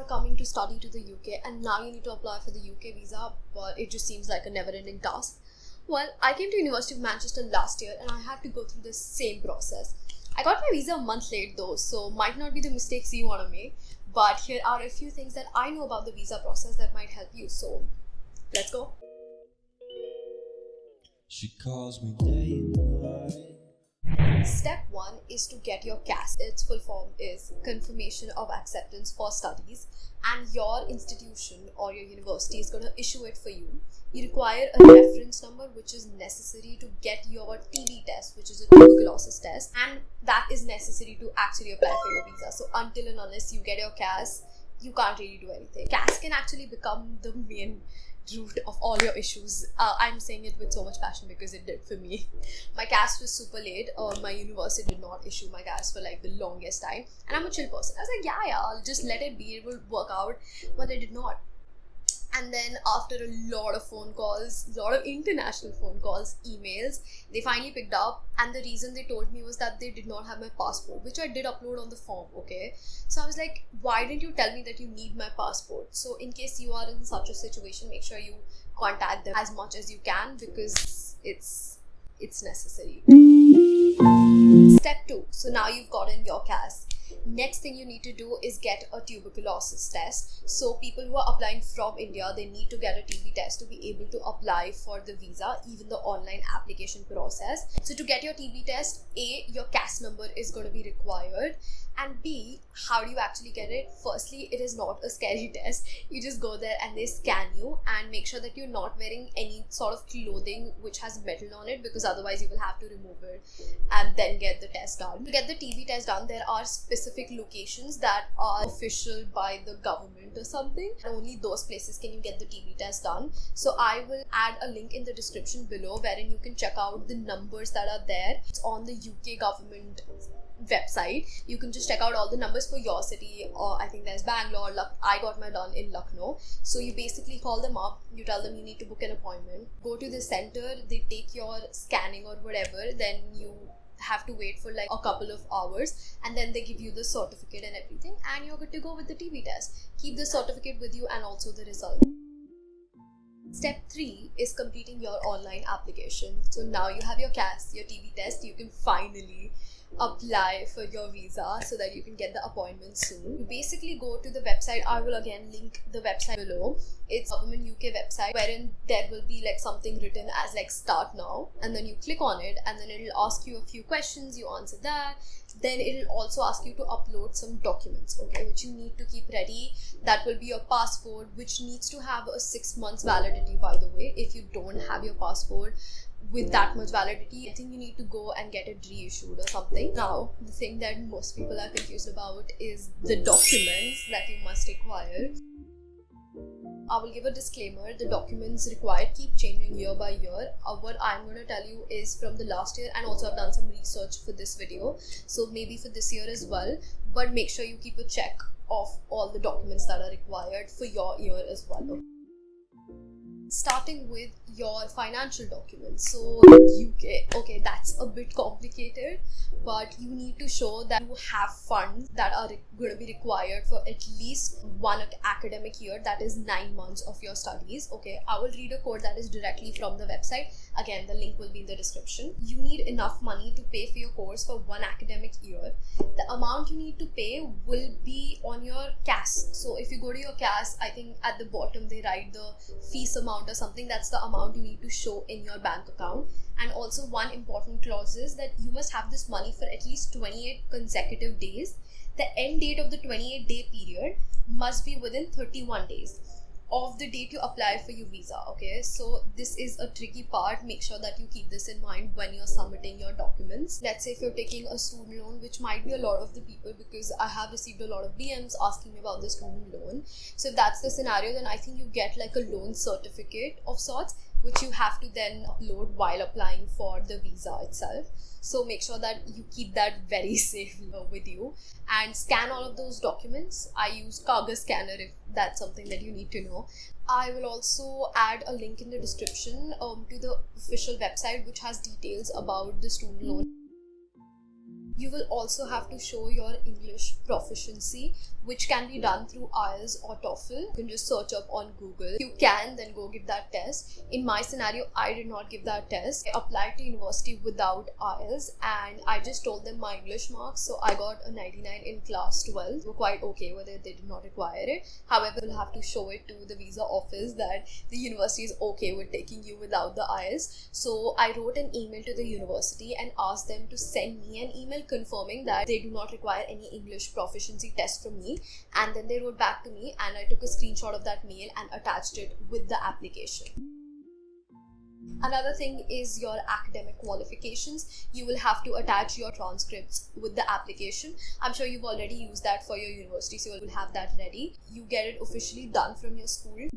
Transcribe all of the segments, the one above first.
are coming to study to the UK and now you need to apply for the UK visa, but it just seems like a never-ending task. Well, I came to University of Manchester last year and I had to go through the same process. I got my visa a month late though, so might not be the mistakes you want to make, but here are a few things that I know about the visa process that might help you. So let's go. She calls me day and night. Step 1 is to get your CAS. Its full form is Confirmation of Acceptance for Studies, and your institution or your university is going to issue it for you. You require a reference number which is necessary to get your TB test, which is a tuberculosis test, and that is necessary to actually apply for your visa. So until and unless you get your CAS, you can't really do anything. CAS can actually become the main root of all your issues. I'm saying it with so much passion because it did for me. My CAS was super late. My university did not issue my CAS for like the longest time, and I'm a chill person. I was like, yeah, I'll just let it be, it will work out, but they did not. And then after a lot of phone calls, a lot of international phone calls, emails, they finally picked up, and the reason they told me was that they did not have my passport, which I did upload on the form, okay? So I was like, why didn't you tell me that you need my passport? So in case you are in such a situation, make sure you contact them as much as you can because it's necessary. Step 2. So now you've gotten your CAS. Next thing you need to do is get a tuberculosis test. So people who are applying from India, they need to get a TB test to be able to apply for the visa, even the online application process. So to get your TB test, A, your CAS number is going to be required, and B, how do you actually get it? Firstly, it is not a scary test. You just go there and they scan you and make sure that you're not wearing any sort of clothing which has metal on it, because otherwise you will have to remove it and then get the test done. To get the TB test done, there are specific locations that are official by the government or something, and only those places can you get the TB test done. So I will add a link in the description below wherein you can check out the numbers that are there. It's on the UK government website. You can just check out all the numbers for your city, or I think there's Bangalore. I got my done in Lucknow. So you basically call them up, you tell them you need to book an appointment, go to the center, they take your scanning or whatever, then you have to wait for like a couple of hours, and then they give you the certificate and everything, and you're good to go with the TB test. Keep the certificate with you and also the result. Step 3 is completing your online application. So now you have your CAS, your TB test, you can finally apply for your visa so that you can get the appointment soon. You basically go to the website. I will again link the website below. It's government UK website, wherein there will be like something written as like start now, and then you click on it and then it'll ask you a few questions, you answer that. Then it'll also ask you to upload some documents, okay, which you need to keep ready. That will be your passport, which needs to have a 6 months validity, by the way. If you don't have your passport with that much validity, I think you need to go and get it reissued or something. Now, the thing that most people are confused about is the documents that you must require. I will give a disclaimer, the documents required keep changing year by year. What I'm going to tell you is from the last year, and also I've done some research for this video, so maybe for this year as well, but make sure you keep a check of all the documents that are required for your year as well. Starting with your financial documents. So UK, okay, that's a bit complicated, but you need to show that you have funds that are going to be required for at least one academic year, that is 9 months of your studies. Okay, I will read a quote that is directly from the website. Again, the link will be in the description. You need enough money to pay for your course for one academic year. The amount you need to pay will be on your CAS. So if you go to your CAS, I think at the bottom they write the fees amount or something. That's the amount you need to show in your bank account. And also one important clause is that you must have this money for at least 28 consecutive days. The end date of the 28-day period must be within 31 days of the date you apply for your visa. Okay, so this is a tricky part. Make sure that you keep this in mind when you're submitting your documents. Let's say if you're taking a student loan, which might be a lot of the people, because I have received a lot of DMs asking me about the student loan. So if that's the scenario, then I think you get like a loan certificate of sorts, which you have to then upload while applying for the visa itself. So make sure that you keep that very safe with you and scan all of those documents. I use Kaga scanner if that's something that you need to know. I will also add a link in the description to the official website which has details about the student loan. You will also have to show your English proficiency, which can be done through IELTS or TOEFL. You can just search up on Google. If you can, then go give that test. In my scenario, I did not give that test. I applied to university without IELTS and I just told them my English marks. So I got a 99 in class 12. They were quite okay with it. They did not require it. However, you'll have to show it to the visa office that the university is okay with taking you without the IELTS. So I wrote an email to the university and asked them to send me an email confirming that they do not require any English proficiency test from me, and then they wrote back to me and I took a screenshot of that mail and attached it with the application. Another thing is your academic qualifications. You will have to attach your transcripts with the application. I'm sure you've already used that for your university, so you'll have that ready. You get it officially done from your school.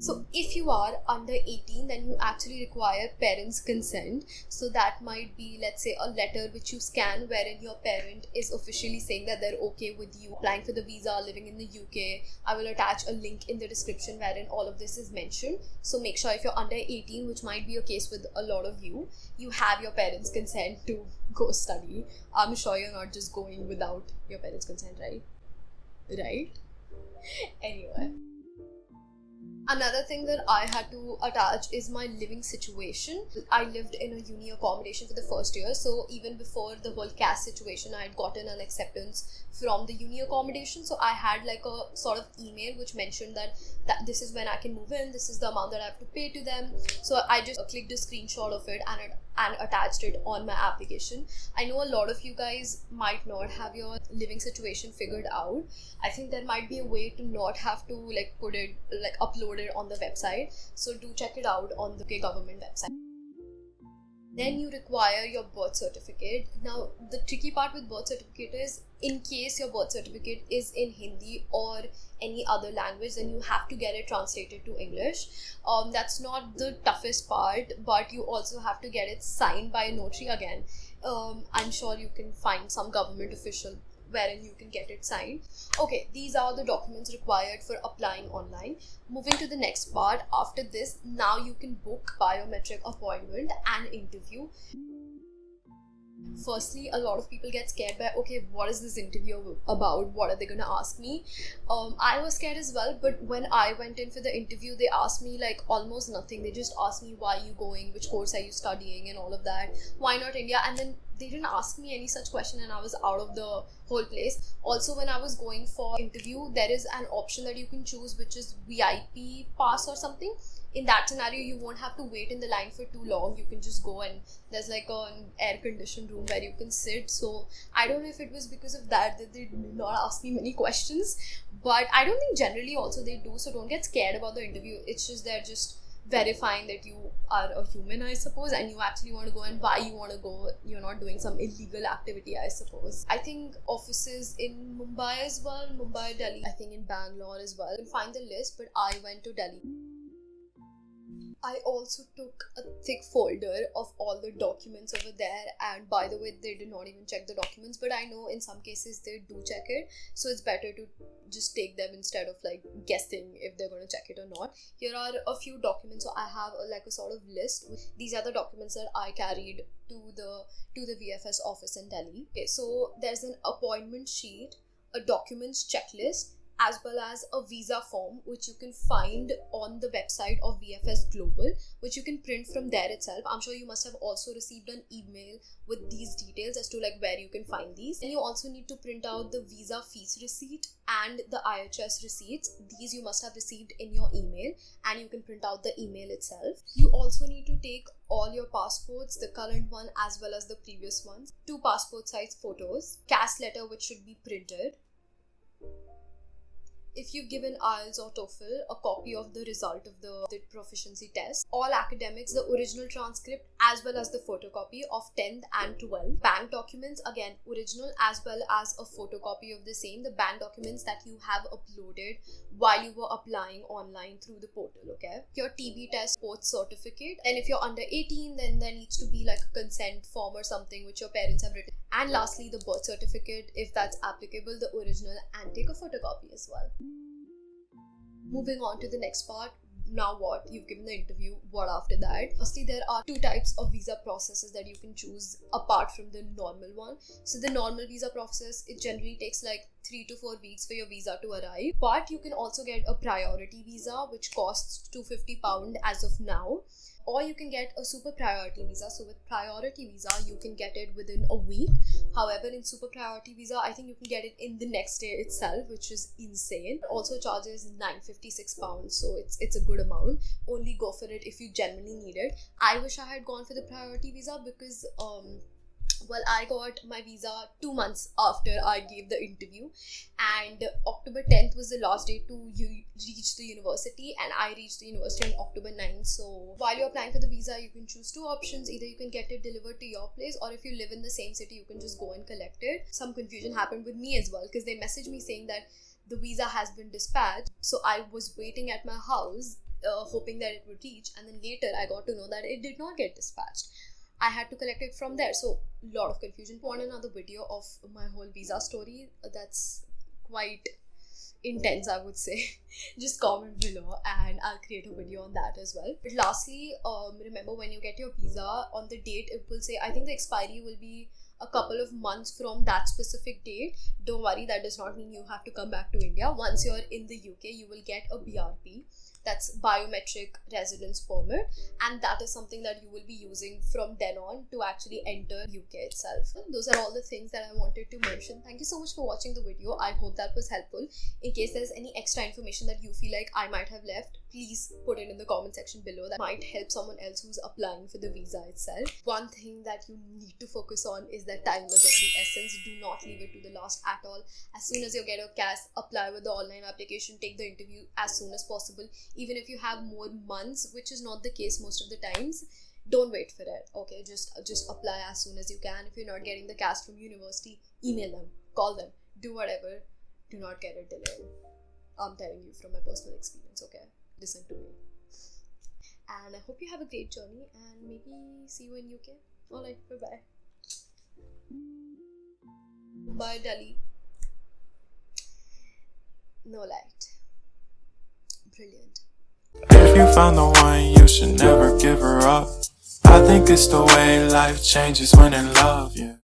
So if you are under 18, then you actually require parents' consent. So that might be, let's say, a letter which you scan wherein your parent is officially saying that they're okay with you applying for the visa, living in the UK. I will attach a link in the description wherein all of this is mentioned. So make sure if you're under 18, which might be a case with a lot of you, you have your parents' consent to go study. I'm sure you're not just going without your parents' consent, right? Right? Anyway. Another thing that I had to attach is my living situation. I lived in a uni accommodation for the first year, so even before the whole caste situation, I had gotten an acceptance from the uni accommodation. So I had like a sort of email which mentioned that this is when I can move in, this is the amount that I have to pay to them. So I just clicked a screenshot of it and attached it on my application. I know a lot of you guys might not have your living situation figured out. I think there might be a way to not have to put it, upload it on the website. So do check it out on the UK government website. Then you require your birth certificate. Now the tricky part with birth certificate is, in case your birth certificate is in Hindi or any other language, then you have to get it translated to English. That's not the toughest part, but you also have to get it signed by a notary again. I'm sure you can find some government official wherein you can get it signed. Okay, these are the documents required for applying online. Moving to the next part, after this, now you can book biometric appointment and interview. Firstly, a lot of people get scared by, okay, what is this interview about? What are they gonna ask me? I was scared as well, but when I went in for the interview, they asked me almost nothing. They just asked me, why are you going, which course are you studying, and all of that. Why not India? And then they didn't ask me any such question, and I was out of the whole place. Also, when I was going for interview, there is an option that you can choose, which is VIP pass or something. In that scenario, you won't have to wait in the line for too long. You can just go, and there's an air conditioned room where you can sit. So I don't know if it was because of that they did not ask me many questions, but I don't think generally also they do. So don't get scared about the interview. It's just they're just verifying that you are a human, I suppose, and you actually want to go, and why you want to go. You're not doing some illegal activity, I suppose. I think offices in Mumbai as well, Mumbai, Delhi, I think in Bangalore as well. You can find the list, but I went to Delhi. I also took a thick folder of all the documents over there, and by the way, they did not even check the documents, but I know in some cases they do check it, so it's better to just take them instead of guessing if they're going to check it or not. Here are a few documents. So I have a sort of list. These are the documents that I carried to the VFS office in Delhi. Okay, so there's an appointment sheet, a documents checklist, as well as a visa form, which you can find on the website of VFS Global, which you can print from there itself. I'm sure you must have also received an email with these details as to where you can find these. And you also need to print out the visa fees receipt and the IHS receipts. These you must have received in your email, and you can print out the email itself. You also need to take all your passports, the current one as well as the previous ones, 2 passport size photos, caste letter which should be printed. If you've given IELTS or TOEFL, a copy of the result of the proficiency test, all academics, the original transcript as well as the photocopy of 10th and 12th. Bank documents, again, original as well as a photocopy of the same. The bank documents that you have uploaded while you were applying online through the portal, okay? Your TB test sports certificate. And if you're under 18, then there needs to be a consent form or something which your parents have written. And lastly, the birth certificate, if that's applicable, the original, and take a photocopy as well. Moving on to the next part, now what? You've given the interview, what after that? Firstly, there are two types of visa processes that you can choose apart from the normal one. So the normal visa process, it generally takes like 3 to 4 weeks for your visa to arrive, but you can also get a priority visa which costs £250 as of now, or you can get a super priority visa. So with priority visa, you can get it within a week. However, in super priority visa, I think you can get it in the next day itself, which is insane. It also charges £956, so it's a good amount. Only go for it if you genuinely need it. I wish I had gone for the priority visa because I got my visa 2 months after I gave the interview, and October 10th was the last day to reach the university, and I reached the university on October 9th. So while you're applying for the visa, you can choose two options. Either you can get it delivered to your place, or if you live in the same city, you can just go and collect it. Some confusion happened with me as well, because they messaged me saying that the visa has been dispatched. So I was waiting at my house hoping that it would reach, and then later I got to know that it did not get dispatched. I had to collect it from there. So a lot of confusion. Want another video of my whole visa story? That's quite intense, I would say. Just comment below and I'll create a video on that as well. But lastly, remember when you get your visa, on the date it will say, I think the expiry will be a couple of months from that specific date. Don't worry, that does not mean you have to come back to India. Once you're in the UK, you will get a BRP. That's Biometric Residence Permit, and that is something that you will be using from then on to actually enter UK itself. Those are all the things that I wanted to mention. Thank you so much for watching the video. I hope that was helpful. In case there's any extra information that you feel like I might have left, please put it in the comment section below. That might help someone else who's applying for the visa itself. One thing that you need to focus on is that time is of the essence. Do not leave it to the last at all. As soon as you get your CAS, apply with the online application, take the interview as soon as possible. Even if you have more months, which is not the case most of the times, don't wait for it. Okay, just apply as soon as you can. If you're not getting the CAS from university, email them, call them, do whatever. Do not get it delayed. I'm telling you from my personal experience. Okay, listen to me. And I hope you have a great journey, and maybe see you in UK. Alright, bye bye. Bye Delhi. No light. Brilliant. If you found the one, you should never give her up. I think it's the way life changes when in love, yeah.